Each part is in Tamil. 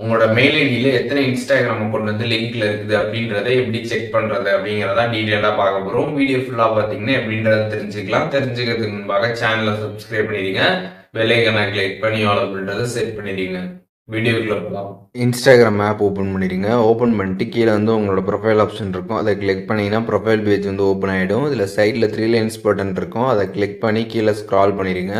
உங்களோட மெயில் ஐடியில எத்தனை இன்ஸ்டாகிராம் அக்கௌண்ட் வந்து லிங்க்ல இருக்குது அப்படின்றத எப்படி செக் பண்றது அப்படிங்கிறத டீடைலா பார்க்க போறோம். வீடியோ ஃபுல்லா பாத்தீங்கன்னா எப்படின்றத தெரிஞ்சுக்கலாம். தெரிஞ்சுக்கிறதுக்கு முன்பாக சேனலை சப்ஸ்கிரைப் பண்ணிடுங்க. பெல் ஐகானை கிளிக் பண்ணி ஆல் அப்படின்றத செட் பண்ணிடுங்க. வீடியோக்குள்ள போகலாம். இன்ஸ்டாகிராம் ஆப் ஓப்பன் பண்ணிடுங்க. ஓப்பன் பண்ணிட்டு கீழே வந்து உங்களோட ப்ரொஃபைல் ஆப்ஷன் இருக்கும். அதை கிளிக் பண்ணிங்கன்னா ப்ரொஃபைல் பேஜ் வந்து ஓப்பன் ஆகிடும். இதில் சைடில் 3 லைன்ஸ் பட்டன் இருக்கும். அதை கிளிக் பண்ணி கீழே ஸ்க்ரால் பண்ணிடுங்க.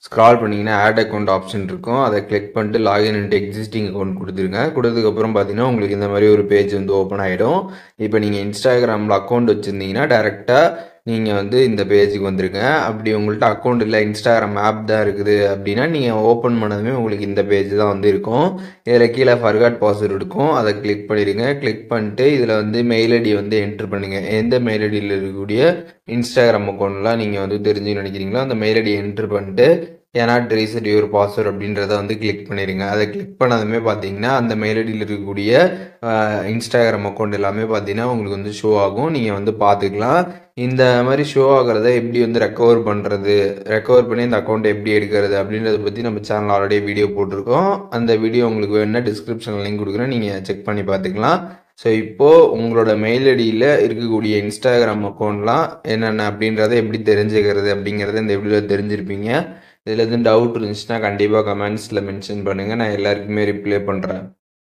ஸ்க்ரால் பண்ணிங்கன்னா ஆட் அக்கௌண்ட் ஆப்ஷன் இருக்கும். அதை கிளிக் பண்ணிட்டு லாகின் இன்ட்டு எக்ஸிஸ்டிங் அக்கௌண்ட் கொடுத்துருங்க. கொடுத்ததுக்கப்புறம் பார்த்தீங்கன்னா உங்களுக்கு இந்த மாதிரி ஒரு பேஜ் வந்து ஓப்பன் ஆகிடும். இப்போ நீங்கள் இன்ஸ்டாகிராமில் அக்கௌண்ட் வச்சுருந்தீங்கன்னா டேரெக்டாக நீங்கள் வந்து இந்த பேஜுக்கு வந்துருங்க. அப்படி உங்கள்கிட்ட அக்கௌண்ட் இல்லை, இன்ஸ்டாகிராம் ஆப் தான் இருக்குது அப்படின்னா நீங்கள் ஓப்பன் பண்ணதுமே உங்களுக்கு இந்த பேஜ் தான் வந்து இருக்கும். இதில் கீழே ஃபர்காட் பாஸ்வேர்டு இருக்கும். அதை கிளிக் பண்ணிடுங்க. கிளிக் பண்ணிட்டு இதில் வந்து மெயில் ஐடி வந்து என்ட்ரு பண்ணுங்கள். எந்த மெயில் ஐடியில் இருக்கக்கூடிய இன்ஸ்டாகிராம் அக்கௌண்ட்லாம் நீங்கள் வந்து தெரிஞ்சு நினைக்கிறீங்களோ அந்த மெயில் ஐடி என்ட்ரு பண்ணிட்டு ஏனாட் ரீசெட் யுவர் பாஸ்வேர்டு அப்படின்றத வந்து கிளிக் பண்ணிடுங்க. அதை கிளிக் பண்ணதுமே பார்த்தீங்கன்னா அந்த மெயில் ஐடியில் இருக்கக்கூடிய இன்ஸ்டாகிராம் அக்கௌண்ட் எல்லாமே பார்த்தீங்கன்னா உங்களுக்கு வந்து ஷோ ஆகும். நீங்கள் வந்து பார்த்துக்கலாம். இந்த மாதிரி ஷோ ஆகிறத எப்படி வந்து ரெக்கவர் பண்ணுறது, ரெக்கவர் பண்ணி இந்த அக்கௌண்ட்டை எப்படி எடுக்கிறது அப்படின்றத பற்றி நம்ம சேனல் ஆல்ரெடி வீடியோ போட்டிருக்கோம். அந்த வீடியோ உங்களுக்கு வேணும்னா டிஸ்கிரிப்ஷனில் லிங்க் கொடுக்குறேன், நீங்கள் செக் பண்ணி பார்த்துக்கலாம். ஸோ இப்போது உங்களோட மெயில் ஐடியில் இருக்கக்கூடிய இன்ஸ்டாகிராம் அக்கௌண்ட்லாம் என்னென்ன அப்படின்றத எப்படி தெரிஞ்சுக்கிறது அப்படிங்கிறத இந்த வீடியோவில் தெரிஞ்சிருப்பீங்க. இதில் எதுவும் டவுட் இருந்துச்சுன்னா கண்டிப்பாக கமெண்ட்ஸில் மென்ஷன் பண்ணுங்கள். நான் எல்லாருக்குமே ரிப்ளை பண்ணுறேன்.